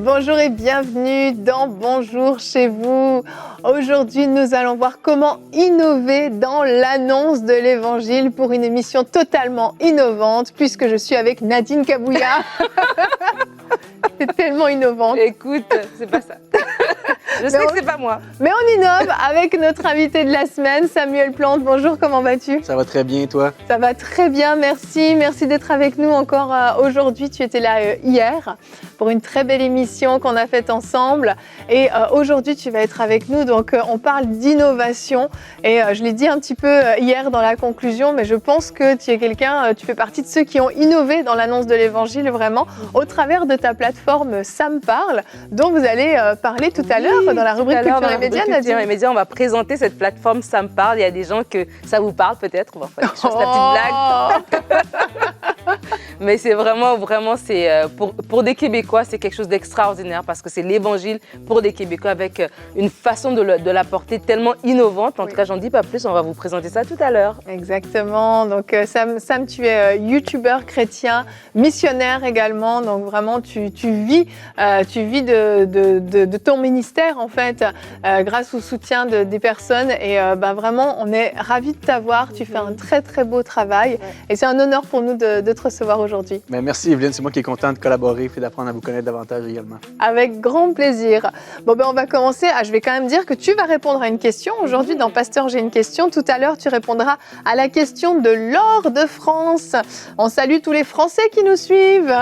Bonjour et bienvenue dans Bonjour chez vous. Aujourd'hui, nous allons voir comment innover dans l'annonce de l'Évangile pour une émission totalement innovante puisque je suis avec Nadine Kabouya. C'est tellement innovante. Écoute, c'est pas ça. Je sais que c'est pas moi. Mais on innove avec notre invité de la semaine, Samuel Plante. Bonjour, comment vas-tu? Ça va très bien, toi? Ça va très bien, merci. Merci d'être avec nous encore aujourd'hui. Tu étais là hier pour une très belle émission qu'on a faite ensemble. Et aujourd'hui, tu vas être avec nous. Donc, on parle d'innovation. Et je l'ai dit un petit peu hier dans la conclusion, mais je pense que tu es quelqu'un, tu fais partie de ceux qui ont innové dans l'annonce de l'Évangile, vraiment, au travers de ta plateforme Ça me parle, dont vous allez parler tout à l'heure dans la rubrique Culture et Médias. Culture et Médias, on va présenter cette plateforme Ça me parle. Il y a des gens que ça vous parle peut-être. On va faire quelque chose, la petite blague. Mais c'est vraiment, c'est pour des Québécois, c'est quelque chose d'extraordinaire parce que c'est l'Évangile pour des Québécois avec une façon de l'apporter tellement innovante. En tout cas, j'en dis pas plus, on va vous présenter ça tout à l'heure. Exactement. Donc, Sam, tu es youtubeur chrétien, missionnaire également. Donc, vraiment, tu vis de ton ministère, en fait, grâce au soutien des personnes. Et vraiment, on est ravis de t'avoir. Tu fais un très, très beau travail. Ouais. Et c'est un honneur pour nous de te recevoir aujourd'hui. Ben, merci, Evelyne. C'est moi qui est content de collaborer et d'apprendre à vous connaître davantage également. Avec grand plaisir. Bon, on va commencer. Je vais quand même dire que tu vas répondre à une question. Aujourd'hui, dans Pasteur, j'ai une question. Tout à l'heure, tu répondras à la question de Laure de France. On salue tous les Français qui nous suivent.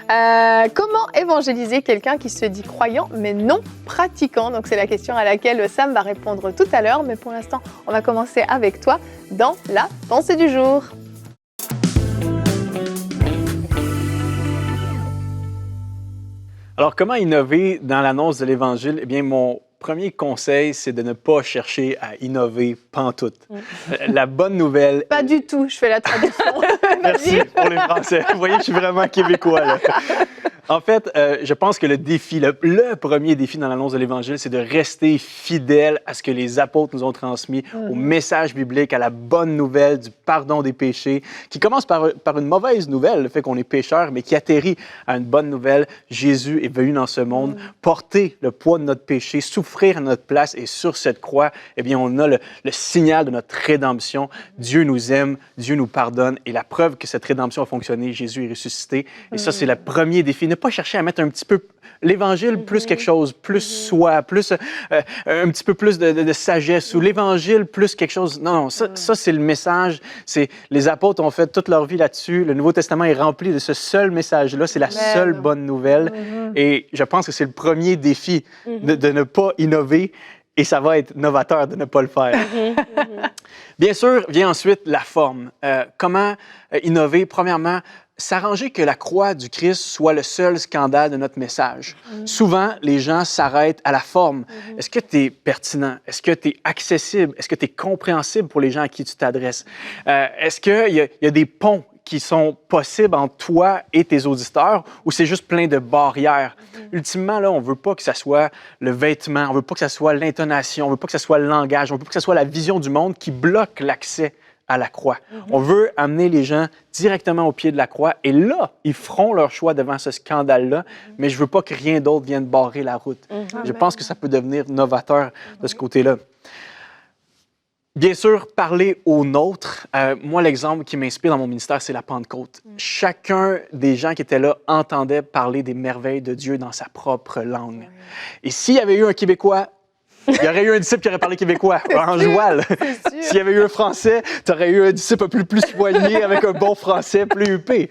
Comment évangéliser quelqu'un qui se dit croyant mais non pratiquant? Donc, c'est la question à laquelle Sam va répondre tout à l'heure. Mais pour l'instant, on va commencer avec toi dans la pensée du jour. Alors, comment innover dans l'annonce de l'Évangile? Eh bien, mon premier conseil, c'est de ne pas chercher à innover pantoute. La bonne nouvelle... Pas du tout, je fais la traduction. Merci pour les Français. Vous voyez, je suis vraiment québécois, là. En fait, je pense que le premier défi dans l'annonce de l'Évangile, c'est de rester fidèle à ce que les apôtres nous ont transmis, au message biblique, à la bonne nouvelle du pardon des péchés, qui commence par une mauvaise nouvelle, le fait qu'on est pécheur, mais qui atterrit à une bonne nouvelle. Jésus est venu dans ce monde, porter le poids de notre péché, souffrir à notre place, et sur cette croix, eh bien, on a le signal de notre rédemption. Dieu nous aime, Dieu nous pardonne, et la preuve que cette rédemption a fonctionné, Jésus est ressuscité. Et ça, c'est le premier défi. Ne pas chercher à mettre un petit peu l'Évangile plus quelque chose, plus soi, plus un petit peu plus de sagesse, ou l'Évangile plus quelque chose. Non, ça c'est le message. Les apôtres ont fait toute leur vie là-dessus. Le Nouveau Testament est rempli de ce seul message-là. C'est la seule bonne nouvelle. Et je pense que c'est le premier défi de ne pas innover. Et ça va être novateur de ne pas le faire. Bien sûr, vient ensuite la forme. Comment innover? Premièrement, s'arranger que la croix du Christ soit le seul scandale de notre message. Souvent, les gens s'arrêtent à la forme. Est-ce que tu es pertinent? Est-ce que tu es accessible? Est-ce que tu es compréhensible pour les gens à qui tu t'adresses? Est-ce qu'il y a des ponts qui sont possibles entre toi et tes auditeurs, ou c'est juste plein de barrières? Ultimement, là, on ne veut pas que ça soit le vêtement, on ne veut pas que ça soit l'intonation, on ne veut pas que ça soit le langage, on ne veut pas que ça soit la vision du monde qui bloque l'accès à la croix. On veut amener les gens directement au pied de la croix, et là, ils feront leur choix devant ce scandale-là, mais je ne veux pas que rien d'autre vienne barrer la route. Je pense que ça peut devenir novateur de ce côté-là. Bien sûr, parler aux nôtres. Moi, l'exemple qui m'inspire dans mon ministère, c'est la Pentecôte. Chacun des gens qui étaient là entendait parler des merveilles de Dieu dans sa propre langue. Et s'il y avait eu un Québécois, il y aurait eu un disciple qui aurait parlé québécois, en joual. S'il y avait eu un Français, tu aurais eu un disciple plus soigné, avec un bon français, plus huppé.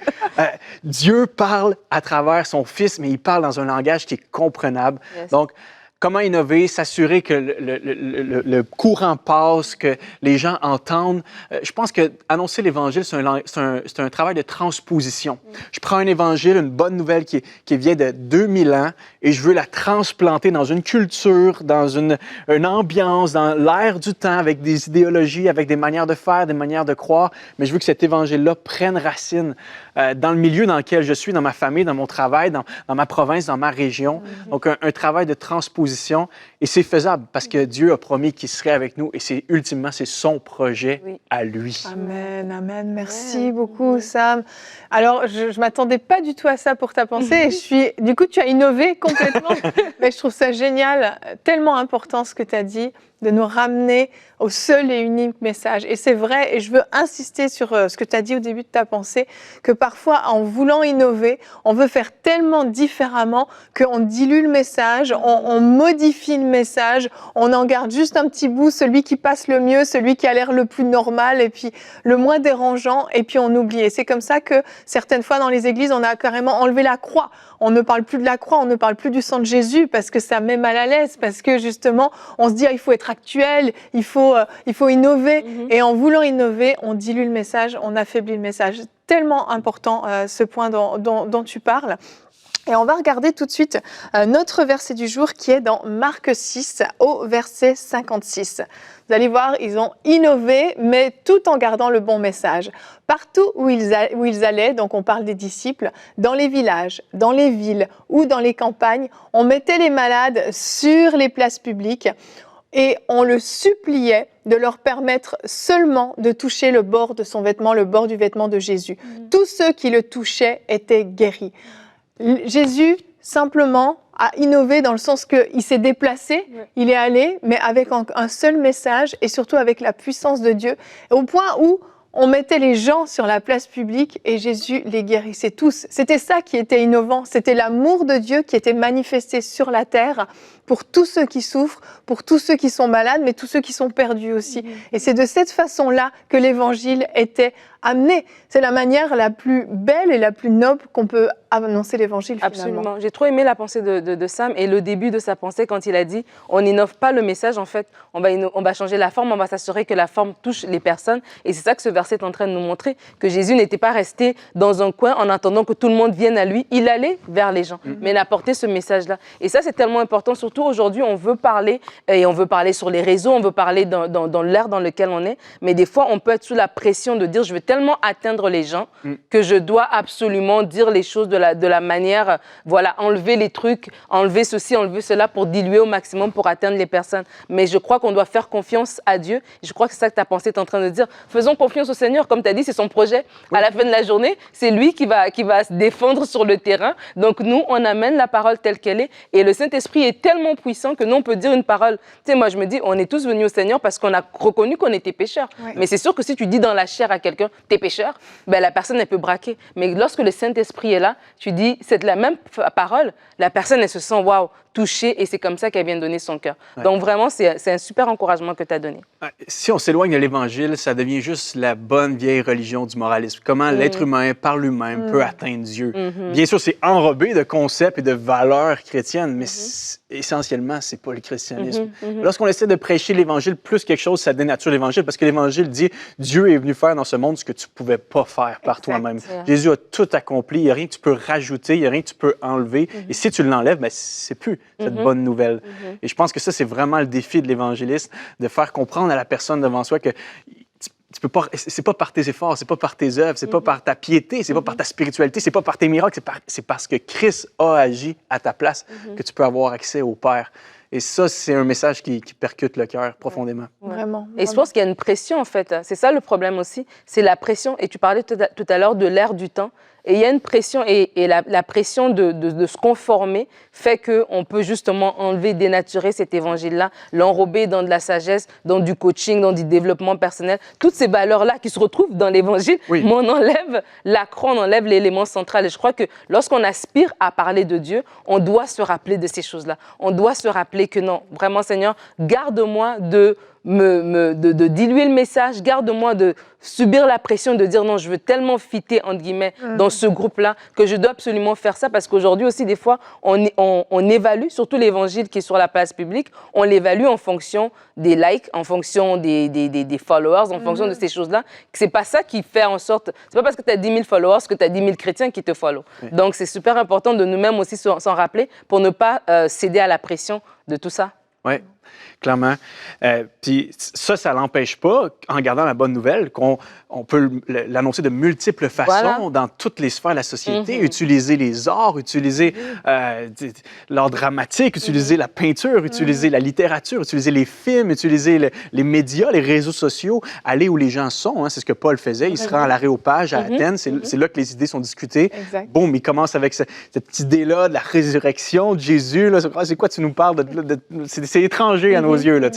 Dieu parle à travers son Fils, mais il parle dans un langage qui est comprenable. Yes. Donc, comment innover, s'assurer que le courant passe, que les gens entendent. Je pense qu'annoncer l'Évangile, c'est un travail de transposition. Je prends un Évangile, une bonne nouvelle qui vient de 2000 ans, et je veux la transplanter dans une culture, dans une ambiance, dans l'air du temps, avec des idéologies, avec des manières de faire, des manières de croire. Mais je veux que cet Évangile-là prenne racine dans le milieu dans lequel je suis, dans ma famille, dans mon travail, dans ma province, dans ma région. Donc, un travail de transposition position et c'est faisable parce que Dieu a promis qu'il serait avec nous et ultimement, c'est son projet à lui. Amen, amen. Merci beaucoup, Sam. Alors, je ne m'attendais pas du tout à ça pour ta pensée. Et du coup, tu as innové complètement. Mais je trouve ça génial, tellement important ce que tu as dit, de nous ramener au seul et unique message. Et c'est vrai, et je veux insister sur ce que tu as dit au début de ta pensée, que parfois, en voulant innover, on veut faire tellement différemment qu'on dilue le message, on modifie le message, on en garde juste un petit bout, celui qui passe le mieux, celui qui a l'air le plus normal, et puis le moins dérangeant, et puis on oublie. Et c'est comme ça que certaines fois dans les églises, on a carrément enlevé la croix. On ne parle plus de la croix, on ne parle plus du sang de Jésus parce que ça met mal à l'aise, parce que justement, on se dit il faut être actuel, il faut innover. Et en voulant innover, on dilue le message, on affaiblit le message. Tellement important ce point dont tu parles. Et on va regarder tout de suite notre verset du jour qui est dans Marc 6 au verset 56. Vous allez voir, ils ont innové, mais tout en gardant le bon message. Partout où ils allaient, donc on parle des disciples, dans les villages, dans les villes ou dans les campagnes, on mettait les malades sur les places publiques et on le suppliait de leur permettre seulement de toucher le bord de son vêtement, le bord du vêtement de Jésus. Tous ceux qui le touchaient étaient guéris. Jésus, simplement, a innové dans le sens qu'il s'est déplacé, il est allé, mais avec un seul message et surtout avec la puissance de Dieu, au point où on mettait les gens sur la place publique et Jésus les guérissait tous. C'était ça qui était innovant, c'était l'amour de Dieu qui était manifesté sur la terre pour tous ceux qui souffrent, pour tous ceux qui sont malades, mais tous ceux qui sont perdus aussi. Et c'est de cette façon-là que l'Évangile était amené. C'est la manière la plus belle et la plus noble qu'on peut annoncer l'Évangile finalement. Absolument. J'ai trop aimé la pensée de Sam et le début de sa pensée quand il a dit on n'innove pas le message, en fait, on va changer la forme, on va s'assurer que la forme touche les personnes. Et c'est ça que ce verset est en train de nous montrer, que Jésus n'était pas resté dans un coin en attendant que tout le monde vienne à lui. Il allait vers les gens, mais il a porté ce message-là. Et ça, c'est tellement important. Surtout aujourd'hui, on veut parler, et on veut parler sur les réseaux, on veut parler dans l'ère dans lequel on est. Mais des fois, on peut être sous la pression de dire je veux tellement atteindre les gens que je dois absolument dire les choses de la manière, voilà, enlever les trucs, enlever ceci, enlever cela pour diluer au maximum, pour atteindre les personnes. Mais je crois qu'on doit faire confiance à Dieu. Je crois que c'est ça que ta pensée est en train de dire. Faisons confiance au Seigneur. Comme tu as dit, c'est son projet. À la fin de la journée, c'est lui qui va se défendre sur le terrain. Donc nous, on amène la parole telle qu'elle est. Et le Saint-Esprit est tellement puissant que nous, on peut dire une parole. Tu sais, moi, je me dis, on est tous venus au Seigneur parce qu'on a reconnu qu'on était pécheurs. Ouais. Mais c'est sûr que si tu dis dans la chair à quelqu'un, t'es pécheur, ben, la personne, elle peut braquer. Mais lorsque le Saint-Esprit est là, tu dis, c'est de la même parole, la personne, elle se sent, waouh, touchée, et c'est comme ça qu'elle vient donner son cœur. Ouais. Donc vraiment, c'est un super encouragement que tu as donné. Si on s'éloigne de l'Évangile, ça devient juste la bonne vieille religion du moralisme. Comment l'être humain, par lui-même, peut atteindre Dieu. Bien sûr, c'est enrobé de concepts et de valeurs chrétiennes, mais essentiellement, c'est pas le christianisme. Lorsqu'on essaie de prêcher l'Évangile plus quelque chose, ça dénature l'Évangile, parce que l'Évangile dit « Dieu est venu faire dans ce monde ce que tu pouvais pas faire par toi-même. » Jésus a tout accompli, il n'y a rien que tu peux rajouter, il n'y a rien que tu peux enlever. Et si tu l'enlèves, ben, c'est plus cette bonne nouvelle. Et je pense que ça, c'est vraiment le défi de l'évangéliste, de faire comprendre à la personne devant soi que tu peux pas, c'est pas par tes efforts, c'est pas par tes œuvres, c'est pas par ta piété, c'est pas par ta spiritualité, c'est pas par tes miracles, c'est parce que Christ a agi à ta place que tu peux avoir accès au Père. Et ça, c'est un message qui percute le cœur profondément. Vraiment. Et je pense qu'il y a une pression, en fait. C'est ça le problème aussi, c'est la pression. Et tu parlais tout à l'heure de l'ère du temps. Et il y a une pression, et la pression de se conformer fait qu'on peut justement enlever, dénaturer cet évangile-là, l'enrober dans de la sagesse, dans du coaching, dans du développement personnel. Toutes ces valeurs-là qui se retrouvent dans l'évangile, mais on enlève la croix, on enlève l'élément central. Et je crois que lorsqu'on aspire à parler de Dieu, on doit se rappeler de ces choses-là. On doit se rappeler que non, vraiment Seigneur, garde-moi de diluer le message, garde-moi de subir la pression de dire non, je veux tellement fitter, entre guillemets, dans ce groupe-là, que je dois absolument faire ça, parce qu'aujourd'hui aussi, des fois, on évalue, surtout l'évangile qui est sur la place publique, on l'évalue en fonction des likes, en fonction des followers, en fonction de ces choses-là. C'est pas ça qui fait en sorte, c'est pas parce que tu as 10 000 followers que tu as 10 000 chrétiens qui te follow. Donc, c'est super important de nous-mêmes aussi s'en rappeler pour ne pas céder à la pression de tout ça. Oui. clairement. Puis ça l'empêche pas, en gardant la bonne nouvelle, qu'on peut l'annoncer de multiples façons dans toutes les sphères de la société. Utiliser les arts, utiliser l'art dramatique, utiliser la peinture, utiliser la littérature, utiliser les films, utiliser les médias, les réseaux sociaux, aller où les gens sont. Hein, c'est ce que Paul faisait. Il se rend à l'Aréopage à Athènes. C'est là que les idées sont discutées. Exact. Boum, il commence avec cette idée-là de la résurrection de Jésus. Là. C'est quoi tu nous parles? C'est étranger à nos yeux. Là,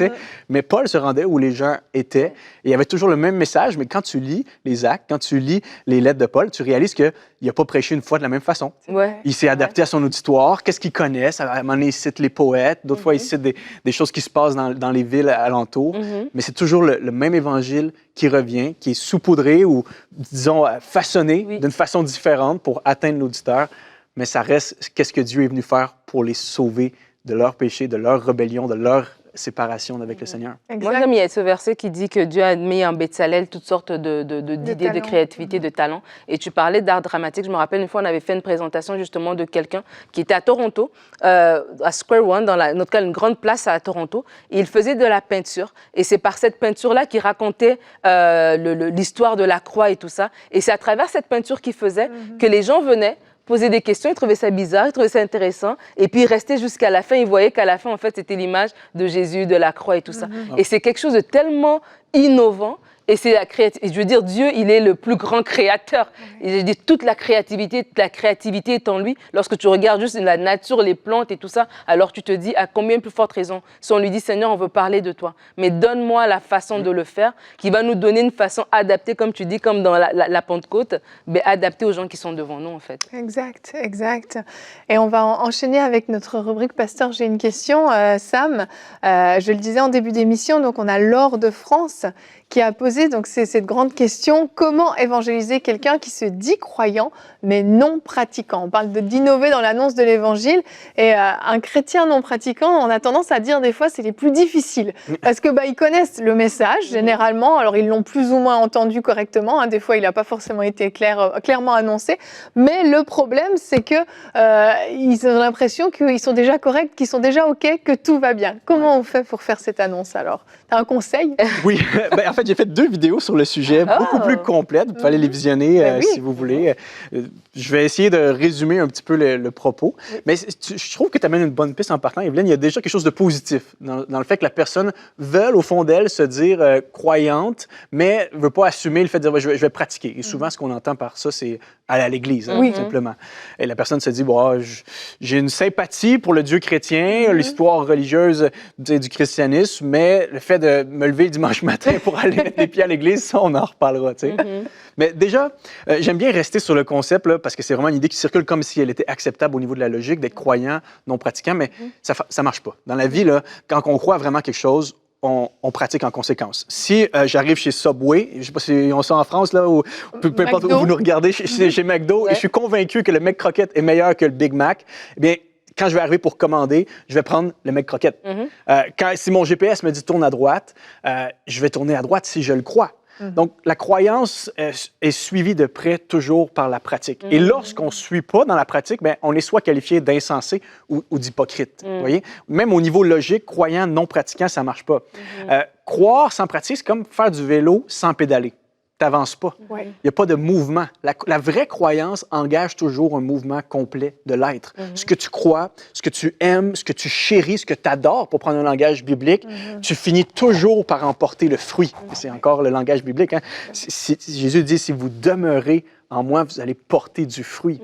mais Paul se rendait où les gens étaient. Et il y avait toujours le même message, mais quand tu lis les Actes, quand tu lis les lettres de Paul, tu réalises qu'il n'a pas prêché une fois de la même façon. Ouais. Il s'est adapté à son auditoire. Qu'est-ce qu'il connaît? À un moment donné, il cite les poètes. D'autres fois, il cite des choses qui se passent dans les villes alentours. Mais c'est toujours le même évangile qui revient, qui est saupoudré ou, disons, façonné d'une façon différente pour atteindre l'auditeur. Mais ça reste qu'est-ce que Dieu est venu faire pour les sauver de leur péché, de leur rébellion, de leur séparation avec le Seigneur. Exact. Moi, j'aime, il y a ce verset qui dit que Dieu a mis en Bétzalel toutes sortes d'idées, de créativité, de talents. Et tu parlais d'art dramatique. Je me rappelle, une fois, on avait fait une présentation justement de quelqu'un qui était à Toronto, à Square One, dans notre cas, une grande place à Toronto. Et il faisait de la peinture. Et c'est par cette peinture-là qu'il racontait l'histoire de la croix et tout ça. Et c'est à travers cette peinture qu'il faisait que les gens venaient poser des questions, ils trouvaient ça bizarre, ils trouvaient ça intéressant, et puis ils restaient jusqu'à la fin, ils voyaient qu'à la fin, en fait, c'était l'image de Jésus, de la croix et tout ça. Et c'est quelque chose de tellement innovant, et c'est la créativité. Je veux dire, Dieu, il est le plus grand créateur. Et je dis, toute la créativité est en lui. Lorsque tu regardes juste la nature, les plantes et tout ça, alors tu te dis, à combien plus forte raison, si on lui dit, Seigneur, on veut parler de toi, mais donne-moi la façon de le faire, qui va nous donner une façon adaptée, comme tu dis, comme dans la Pentecôte, mais adaptée aux gens qui sont devant nous, en fait. Exact, exact. Et on va enchaîner avec notre rubrique Pasteur, j'ai une question. Sam, je le disais en début d'émission, donc on a Laure de France qui a posé donc cette grande question, comment évangéliser quelqu'un qui se dit croyant mais non pratiquant? On parle d'innover dans l'annonce de l'évangile, et un chrétien non pratiquant, on a tendance à dire des fois c'est les plus difficiles parce que ils connaissent le message généralement, alors ils l'ont plus ou moins entendu correctement, hein, des fois il n'a pas forcément été clairement annoncé, mais le problème c'est que ils ont l'impression qu'ils sont déjà corrects, qu'ils sont déjà OK, que tout va bien. Comment on fait pour faire cette annonce alors? T'as un conseil? Oui, en fait, j'ai fait 2 vidéos sur le sujet, beaucoup plus complètes. Vous pouvez aller les visionner si vous voulez. Je vais essayer de résumer un petit peu le propos. Mais je trouve que tu amènes une bonne piste en partant, Evelyne. Il y a déjà quelque chose de positif dans le fait que la personne veut, au fond d'elle, se dire croyante, mais ne veut pas assumer le fait de dire je vais pratiquer. Et souvent, ce qu'on entend par ça, c'est aller à l'église, tout simplement. Et la personne se dit j'ai une sympathie pour le Dieu chrétien, l'histoire religieuse du christianisme, mais le fait de me lever le dimanche matin pour aller mettre les pieds à l'église, ça, on en reparlera. Mais déjà, j'aime bien rester sur le concept, là, parce que c'est vraiment une idée qui circule comme si elle était acceptable au niveau de la logique, d'être croyant, non pratiquant, mais ça ne marche pas. Dans la vie, là, quand on croit vraiment quelque chose, on pratique en conséquence. Si j'arrive chez Subway, je ne sais pas si on sent en France, là, ou peu importe où vous nous regardez, chez McDo, et je suis convaincu que le McCrocket est meilleur que le Big Mac, eh bien, quand je vais arriver pour commander, je vais prendre le McCrocket. Si mon GPS me dit tourne à droite, je vais tourner à droite si je le crois. Donc, la croyance est suivie de près toujours par la pratique. Et lorsqu'on ne suit pas dans la pratique, bien, on est soit qualifié d'insensé ou d'hypocrite. Vous voyez? Même au niveau logique, croyant, non pratiquant, ça ne marche pas. Croire sans pratique, c'est comme faire du vélo sans pédaler. Tu n'avances pas. Il n'y a pas de mouvement. La vraie croyance engage toujours un mouvement complet de l'être. Ce que tu crois, ce que tu aimes, ce que tu chéris, ce que tu adores, pour prendre un langage biblique, tu finis toujours par emporter le fruit. C'est encore le langage biblique. Hein? Jésus dit, si vous demeurez en moi, vous allez porter du fruit.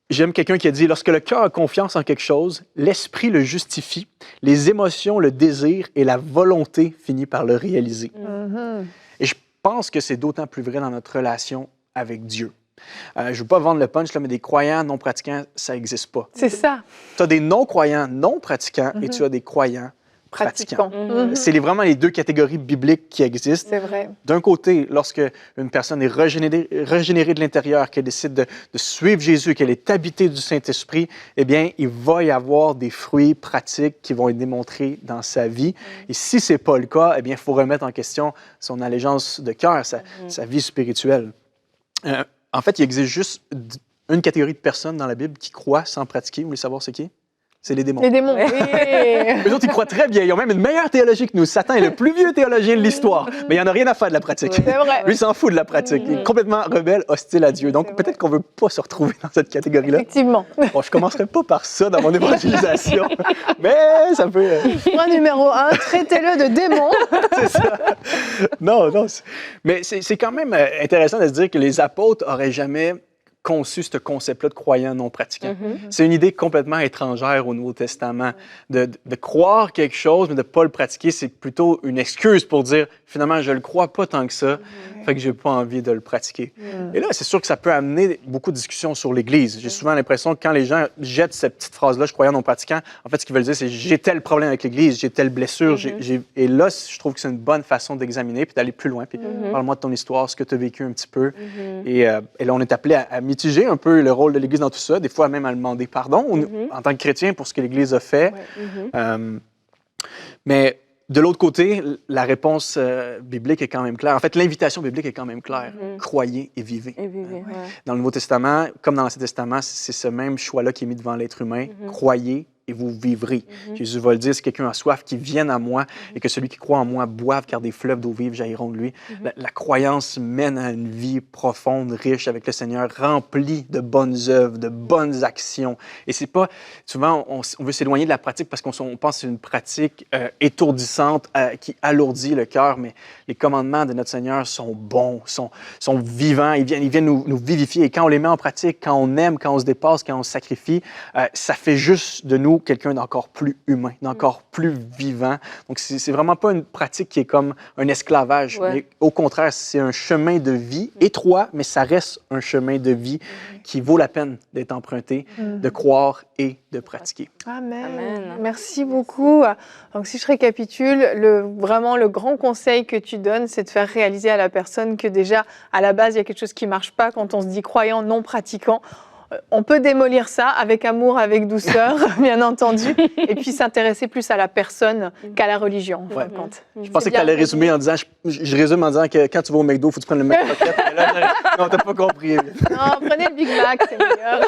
J'aime quelqu'un qui a dit, lorsque le cœur a confiance en quelque chose, l'esprit le justifie, les émotions le désirent et la volonté finit par le réaliser. Et je pense que c'est d'autant plus vrai dans notre relation avec Dieu. Je ne veux pas vendre le punch, là, mais des croyants non pratiquants, ça n'existe pas. C'est ça. Tu as des non-croyants non pratiquants et tu as des croyants pratiquants. C'est vraiment les 2 catégories bibliques qui existent. C'est vrai. D'un côté, lorsque une personne est régénérée de l'intérieur, qu'elle décide de suivre Jésus, qu'elle est habitée du Saint-Esprit, eh bien, il va y avoir des fruits pratiques qui vont être démontrés dans sa vie. Et si ce n'est pas le cas, eh bien, il faut remettre en question son allégeance de cœur, sa vie spirituelle. En fait, il existe juste une catégorie de personnes dans la Bible qui croient sans pratiquer. Vous voulez savoir c'est qui? c'est les démons. Les démons, Ouais. oui. Eux autres, ils croient très bien. Ils ont même une meilleure théologie que nous. Satan est le plus vieux théologien de l'histoire, mais il n'en a rien à faire de la pratique. C'est vrai. Lui, il s'en fout de la pratique. Il est complètement rebelle, hostile à Dieu. Donc, C'est peut-être qu'on ne veut pas se retrouver dans cette catégorie-là. Effectivement. Bon, je ne commencerai pas par ça dans mon évangélisation, mais ça peut... Point numéro 1, traitez-le de démon. c'est ça. Non, non. Mais c'est quand même intéressant de se dire que les apôtres n'auraient jamais conçu ce concept-là de croyant non pratiquant. C'est une idée complètement étrangère au Nouveau Testament. De croire quelque chose, mais de ne pas le pratiquer, c'est plutôt une excuse pour dire, finalement, je ne le crois pas tant que ça, fait que je n'ai pas envie de le pratiquer. Et là, c'est sûr que ça peut amener beaucoup de discussions sur l'Église. J'ai souvent l'impression que quand les gens jettent cette petite phrase-là, je croyais non pratiquant, en fait, ce qu'ils veulent dire, c'est j'ai tel problème avec l'Église, j'ai telle blessure. Et là, je trouve que c'est une bonne façon d'examiner puis d'aller plus loin. Puis parle-moi de ton histoire, ce que tu as vécu un petit peu. Et là, on est appelé à mitiger un peu le rôle de l'Église dans tout ça, des fois même à demander pardon en tant que chrétien pour ce que l'Église a fait. Mais de l'autre côté, la réponse biblique est quand même claire. En fait, l'invitation biblique est quand même claire. Croyez et vivez. Dans le Nouveau Testament, comme dans l'Ancien Testament, c'est ce même choix-là qui est mis devant l'être humain. Croyez et vous vivrez. Jésus va le dire, si quelqu'un a soif, qu'il vienne à moi et que celui qui croit en moi boive, car des fleuves d'eau vive jailliront de lui. La croyance mène à une vie profonde, riche avec le Seigneur, remplie de bonnes œuvres, de bonnes actions. Et c'est pas... Souvent, on veut s'éloigner de la pratique parce qu'on pense que c'est une pratique étourdissante qui alourdit le cœur, mais les commandements de notre Seigneur sont bons, sont vivants, ils viennent nous vivifier. Et quand on les met en pratique, quand on aime, quand on se dépasse, quand on se sacrifie, ça fait juste de nous quelqu'un d'encore plus humain, d'encore plus vivant. Donc, c'est vraiment pas une pratique qui est comme un esclavage, mais au contraire, c'est un chemin de vie étroit, mais ça reste un chemin de vie qui vaut la peine d'être emprunté, de croire et de pratiquer. Amen. Merci beaucoup. Donc, si je récapitule, vraiment le grand conseil que tu donnes, c'est de faire réaliser à la personne que déjà, à la base, il y a quelque chose qui ne marche pas quand on se dit croyant, non pratiquant. On peut démolir ça avec amour, avec douceur, bien entendu, et puis s'intéresser plus à la personne qu'à la religion, en fin de compte. Je pensais que tu allais résumer en disant, je résume en disant que quand tu vas au McDo, il faut que tu prennes le McPocket. Non, t'as pas compris. Non, prenez le Big Mac, c'est meilleur.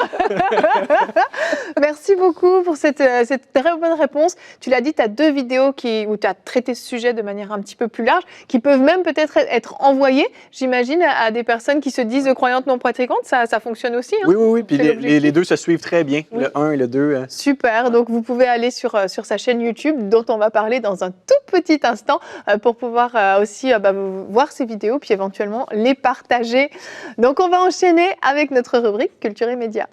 Merci beaucoup pour cette très bonne réponse. Tu l'as dit, tu as 2 vidéos où tu as traité ce sujet de manière un petit peu plus large, qui peuvent même peut-être être envoyées, j'imagine, à des personnes qui se disent croyantes non pratiquantes. Ça fonctionne aussi. Hein? Oui. Puis les 2 se suivent très bien, le 1 et le 2. Super, donc vous pouvez aller sur sa chaîne YouTube, dont on va parler dans un tout petit instant, pour pouvoir aussi voir ces vidéos, puis éventuellement les partager. Donc on va enchaîner avec notre rubrique Culture et Médias.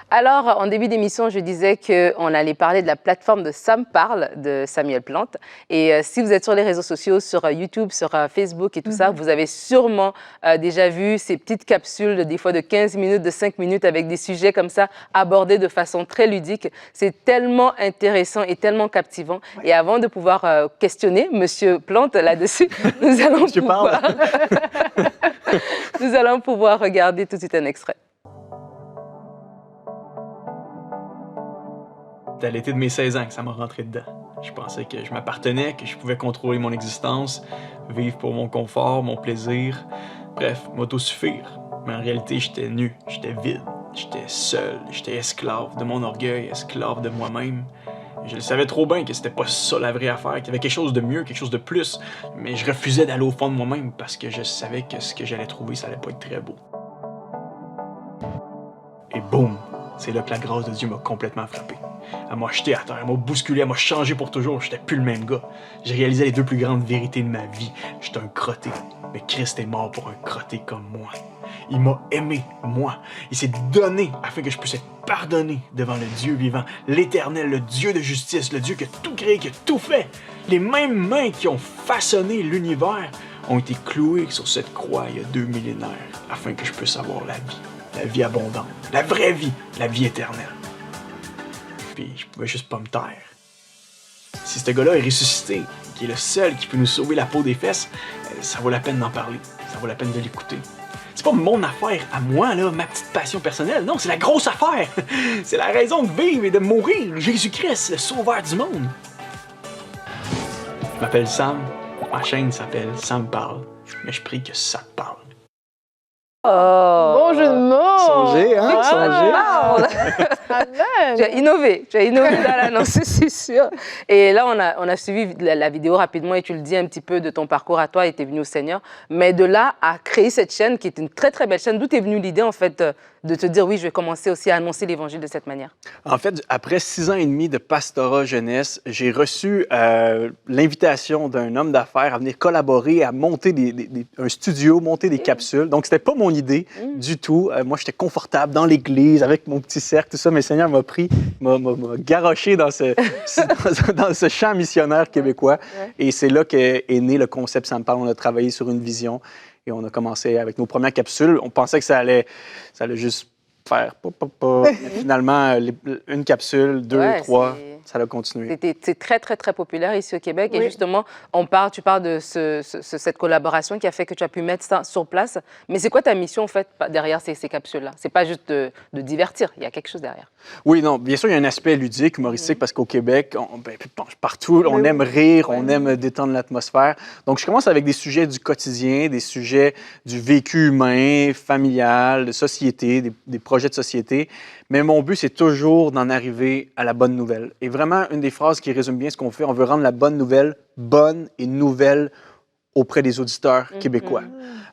Alors, en début d'émission, je disais qu'on allait parler de la plateforme de Ça me parle de Samuel Plante. Et si vous êtes sur les réseaux sociaux, sur YouTube, sur Facebook et tout ça, vous avez sûrement déjà vu ces petites capsules, des fois de 15 minutes, de 5 minutes, avec des sujets comme ça abordés de façon très ludique. C'est tellement intéressant et tellement captivant. Et avant de pouvoir questionner Monsieur Plante là-dessus, nous allons pouvoir regarder tout de suite un extrait. C'est à l'été de mes 16 ans que ça m'a rentré dedans. Je pensais que je m'appartenais, que je pouvais contrôler mon existence, vivre pour mon confort, mon plaisir, bref, m'autosuffire. Mais en réalité, j'étais nu, j'étais vide, j'étais seul, j'étais esclave de mon orgueil, esclave de moi-même. Je le savais trop bien que c'était pas ça la vraie affaire, qu'il y avait quelque chose de mieux, quelque chose de plus, mais je refusais d'aller au fond de moi-même parce que je savais que ce que j'allais trouver, ça allait pas être très beau. Et boum! C'est là que la grâce de Dieu m'a complètement frappé. Elle m'a jeté à terre, elle m'a bousculé, elle m'a changé pour toujours. J'étais plus le même gars. J'ai réalisé les 2 plus grandes vérités de ma vie. J'étais un crotté, mais Christ est mort pour un crotté comme moi. Il m'a aimé, moi. Il s'est donné afin que je puisse être pardonné devant le Dieu vivant, l'Éternel, le Dieu de justice, le Dieu qui a tout créé, qui a tout fait. Les mêmes mains qui ont façonné l'univers ont été clouées sur cette croix il y a 2 millénaires afin que je puisse avoir la vie abondante, la vraie vie, la vie éternelle. Puis je pouvais juste pas me taire. Si ce gars-là est ressuscité, qui est le seul qui peut nous sauver la peau des fesses, ça vaut la peine d'en parler, ça vaut la peine de l'écouter. C'est pas mon affaire à moi, là, ma petite passion personnelle, non, c'est la grosse affaire. C'est la raison de vivre et de mourir, Jésus-Christ, le sauveur du monde. Je m'appelle Sam, ma chaîne s'appelle Sam parle, mais je prie que ça te parle. Bon jeu de mots. Songez, hein? Songez. Amen. Tu as innové dans l'annonce, c'est sûr. Et là, on a suivi la vidéo rapidement et tu le dis un petit peu de ton parcours à toi et tu es venu au Seigneur. Mais de là à créer cette chaîne qui est une très très belle chaîne, d'où t'es venue l'idée en fait de te dire oui, je vais commencer aussi à annoncer l'Évangile de cette manière? En fait, après 6 ans et demi de pastorat jeunesse, j'ai reçu l'invitation d'un homme d'affaires à venir collaborer, à monter un studio, monter des capsules. Donc, c'était pas mon idée du tout. Moi, j'étais confortable dans l'église avec mon petit cercle, tout ça. Mais le Seigneur m'a pris, m'a garoché dans dans ce champ missionnaire québécois. Et c'est là qu'est né le concept Ça me parle. On a travaillé sur une vision et on a commencé avec nos premières capsules. On pensait que ça allait juste faire Mais finalement, une capsule, 2, 3, ça a continué. C'est très, très, très populaire ici au Québec. Et justement, tu parles de cette collaboration qui a fait que tu as pu mettre ça sur place. Mais c'est quoi ta mission, en fait, derrière ces capsules-là? C'est pas juste de divertir, il y a quelque chose derrière. Oui, non, bien sûr, il y a un aspect ludique, humoristique, parce qu'au Québec, partout, on aime rire, on aime détendre l'atmosphère. Donc, je commence avec des sujets du quotidien, des sujets du vécu humain, familial, de société, des projets de société. Mais mon but, c'est toujours d'en arriver à la bonne nouvelle. Et vraiment, une des phrases qui résume bien ce qu'on fait, on veut rendre la bonne nouvelle bonne et nouvelle auprès des auditeurs québécois.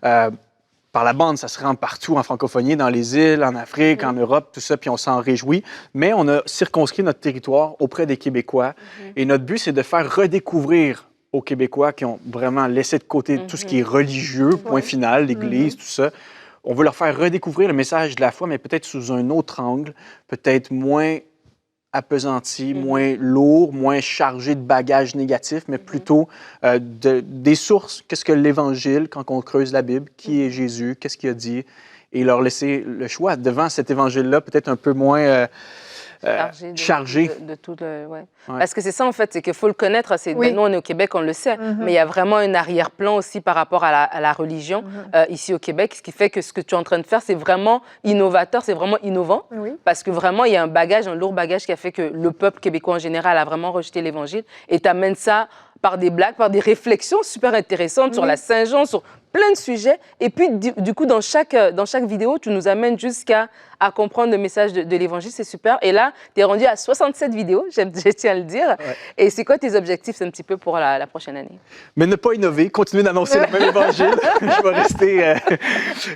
Par la bande, ça se rend partout en francophonie, dans les îles, en Afrique, en Europe, tout ça, puis on s'en réjouit. Mais on a circonscrit notre territoire auprès des Québécois. Et notre but, c'est de faire redécouvrir aux Québécois qui ont vraiment laissé de côté tout ce qui est religieux, point final, l'Église, tout ça. On veut leur faire redécouvrir le message de la foi, mais peut-être sous un autre angle, peut-être moins appesanti, moins lourd, moins chargé de bagages négatifs, mais plutôt des sources. Qu'est-ce que l'Évangile, quand on creuse la Bible? Qui est Jésus? Qu'est-ce qu'il a dit? Et leur laisser le choix devant cet Évangile-là, peut-être un peu moins chargé. De tout le... Parce que c'est ça, en fait, c'est qu'il faut le connaître. Nous, on est au Québec, on le sait, mais il y a vraiment un arrière-plan aussi par rapport à la religion ici au Québec, ce qui fait que ce que tu es en train de faire, c'est vraiment innovateur, c'est vraiment innovant, parce que vraiment, il y a un lourd bagage qui a fait que le peuple québécois en général a vraiment rejeté l'Évangile, et tu amènes ça par des blagues, par des réflexions super intéressantes sur la Saint-Jean, sur plein de sujets. Et puis, du coup, dans chaque vidéo, tu nous amènes jusqu'à comprendre le message de l'Évangile. C'est super. Et là, tu es rendu à 67 vidéos, je tiens à le dire. Et c'est quoi tes objectifs un petit peu pour la prochaine année? Mais ne pas innover, continuer d'annoncer le même Évangile. Je vais rester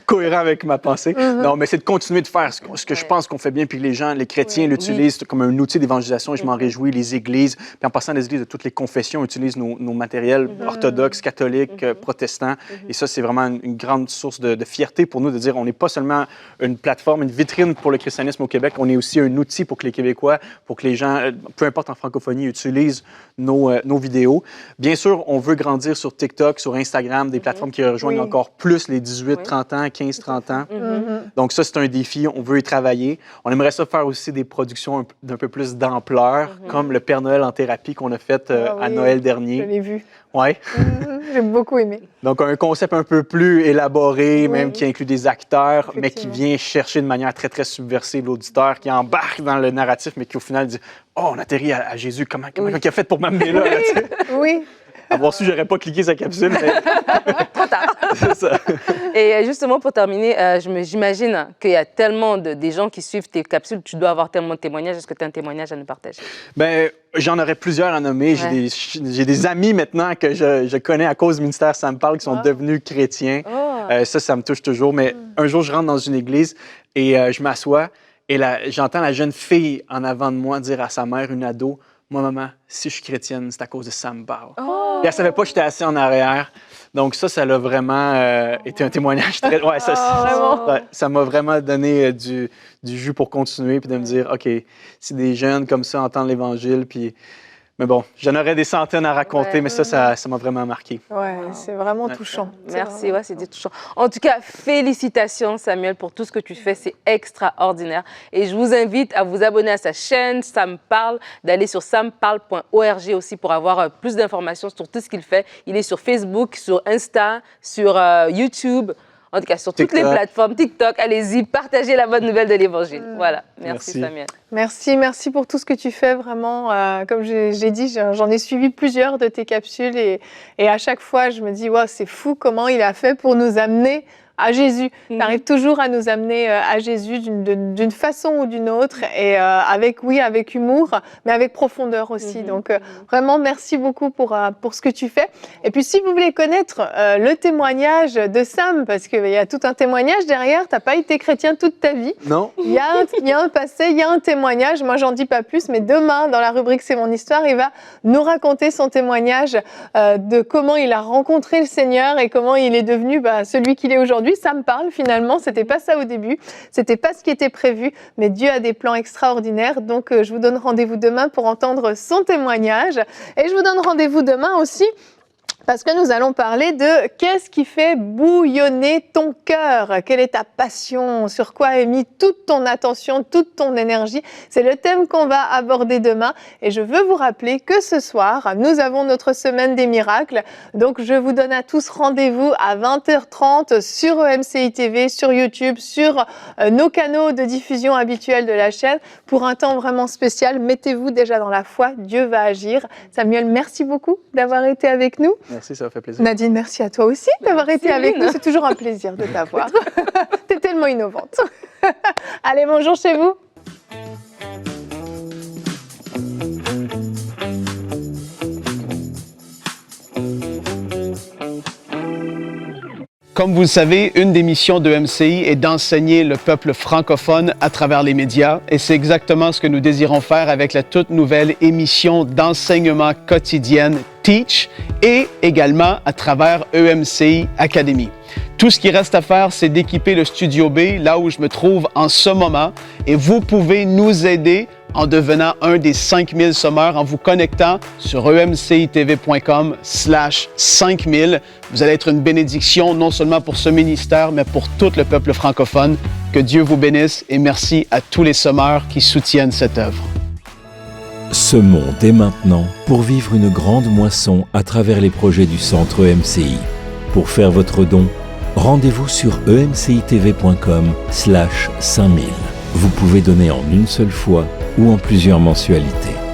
cohérent avec ma pensée. Non, mais c'est de continuer de faire ce que je pense qu'on fait bien, puis les chrétiens l'utilisent comme un outil d'évangélisation, et je m'en réjouis. Les églises, puis en passant, les églises de toutes les confessions utilisent nos matériels orthodoxes, catholiques, protestants. Et ça, c'est vraiment une grande source de fierté pour nous de dire on n'est pas seulement une plateforme, une vitrine pour le christianisme au Québec, on est aussi un outil pour que les Québécois, pour que les gens, peu importe en francophonie, utilisent nos vidéos. Bien sûr, on veut grandir sur TikTok, sur Instagram, des plateformes qui rejoignent encore plus les 18-30 ans, 15-30 ans. Donc ça, c'est un défi, on veut y travailler. On aimerait ça faire aussi des productions d'un peu plus d'ampleur, comme le Père Noël en thérapie qu'on a fait à Noël dernier. Je l'ai vu. Oui. J'ai beaucoup aimé. Donc, un concept un peu plus élaboré, même qui inclut des acteurs, mais qui vient chercher de manière très, très subversive l'auditeur, qui embarque dans le narratif, mais qui au final dit « Oh, on atterrit à Jésus, comment il a fait pour m'amener là? » Oui. Avoir su, j'aurais pas cliqué sa capsule. Mais... Trop tard. C'est ça. Et justement, pour terminer, j'imagine qu'il y a tellement des gens qui suivent tes capsules, tu dois avoir tellement de témoignages. Est-ce que tu as un témoignage à nous partager? Bien, j'en aurais plusieurs à nommer. J'ai des amis maintenant que je connais à cause du ministère Ça me parle, qui sont devenus chrétiens. Ça me touche toujours. Mais un jour, je rentre dans une église et je m'assois et j'entends la jeune fille en avant de moi dire à sa mère, une ado, « Moi, maman, si je suis chrétienne, c'est à cause de Ça me parle. » Et elle savait pas que j'étais assis en arrière. Donc ça l'a vraiment été un témoignage très... Ouais, ça m'a vraiment donné du jus pour continuer puis de me dire, OK, si des jeunes comme ça entendent l'Évangile, puis... Mais bon, j'en aurais des centaines à raconter, mais ça m'a vraiment marqué. Ouais, c'est vraiment touchant. Merci, c'était touchant. En tout cas, félicitations Samuel pour tout ce que tu fais, c'est extraordinaire. Et je vous invite à vous abonner à sa chaîne, Ça me parle, d'aller sur sameparle.org aussi pour avoir plus d'informations sur tout ce qu'il fait. Il est sur Facebook, sur Insta, sur YouTube. En tout cas, sur toutes les plateformes, TikTok, allez-y, partagez la bonne nouvelle de l'Évangile. Voilà, merci Samuel. Merci pour tout ce que tu fais, vraiment. Comme j'ai dit, j'en ai suivi plusieurs de tes capsules et à chaque fois, je me dis, wow, c'est fou comment il a fait pour nous amener à Jésus. Tu arrives toujours à nous amener à Jésus d'une façon ou d'une autre, et avec humour, mais avec profondeur aussi. Donc, vraiment, merci beaucoup pour ce que tu fais. Et puis, si vous voulez connaître le témoignage de Sam, parce qu'il y a tout un témoignage derrière, tu n'as pas été chrétien toute ta vie. Non. Il y a un passé, il y a un témoignage. Moi, j'en dis pas plus, mais demain, dans la rubrique C'est mon histoire, il va nous raconter son témoignage de comment il a rencontré le Seigneur et comment il est devenu celui qu'il est aujourd'hui. Ça me parle finalement, c'était pas ça au début, c'était pas ce qui était prévu, mais Dieu a des plans extraordinaires. Donc, je vous donne rendez-vous demain pour entendre son témoignage. Et je vous donne rendez-vous demain aussi parce que nous allons parler de qu'est-ce qui fait bouillonner ton cœur, quelle est ta passion, sur quoi est mis toute ton attention, toute ton énergie. C'est le thème qu'on va aborder demain. Et je veux vous rappeler que ce soir, nous avons notre semaine des miracles. Donc, je vous donne à tous rendez-vous à 20h30 sur EMCI TV, sur YouTube, sur nos canaux de diffusion habituels de la chaîne pour un temps vraiment spécial. Mettez-vous déjà dans la foi, Dieu va agir. Samuel, merci beaucoup d'avoir été avec nous. Merci, ça m'a fait plaisir. Nadine, merci à toi aussi d'avoir été avec nous. C'est toujours un plaisir de t'avoir. Tu es tellement innovante. Allez, bonjour chez vous. Comme vous le savez, une des missions de MCI est d'enseigner le peuple francophone à travers les médias, et c'est exactement ce que nous désirons faire avec la toute nouvelle émission d'enseignement quotidienne Teach, et également à travers EMCI Academy. Tout ce qui reste à faire, c'est d'équiper le Studio B, là où je me trouve en ce moment, et vous pouvez nous aider en devenant un des 5000 sommeurs en vous connectant sur emcitv.com/5000. Vous allez être une bénédiction non seulement pour ce ministère, mais pour tout le peuple francophone. Que Dieu vous bénisse et merci à tous les sommeurs qui soutiennent cette œuvre. Semons dès maintenant pour vivre une grande moisson à travers les projets du Centre EMCI. Pour faire votre don, rendez-vous sur emcitv.com/5000. Vous pouvez donner en une seule fois ou en plusieurs mensualités.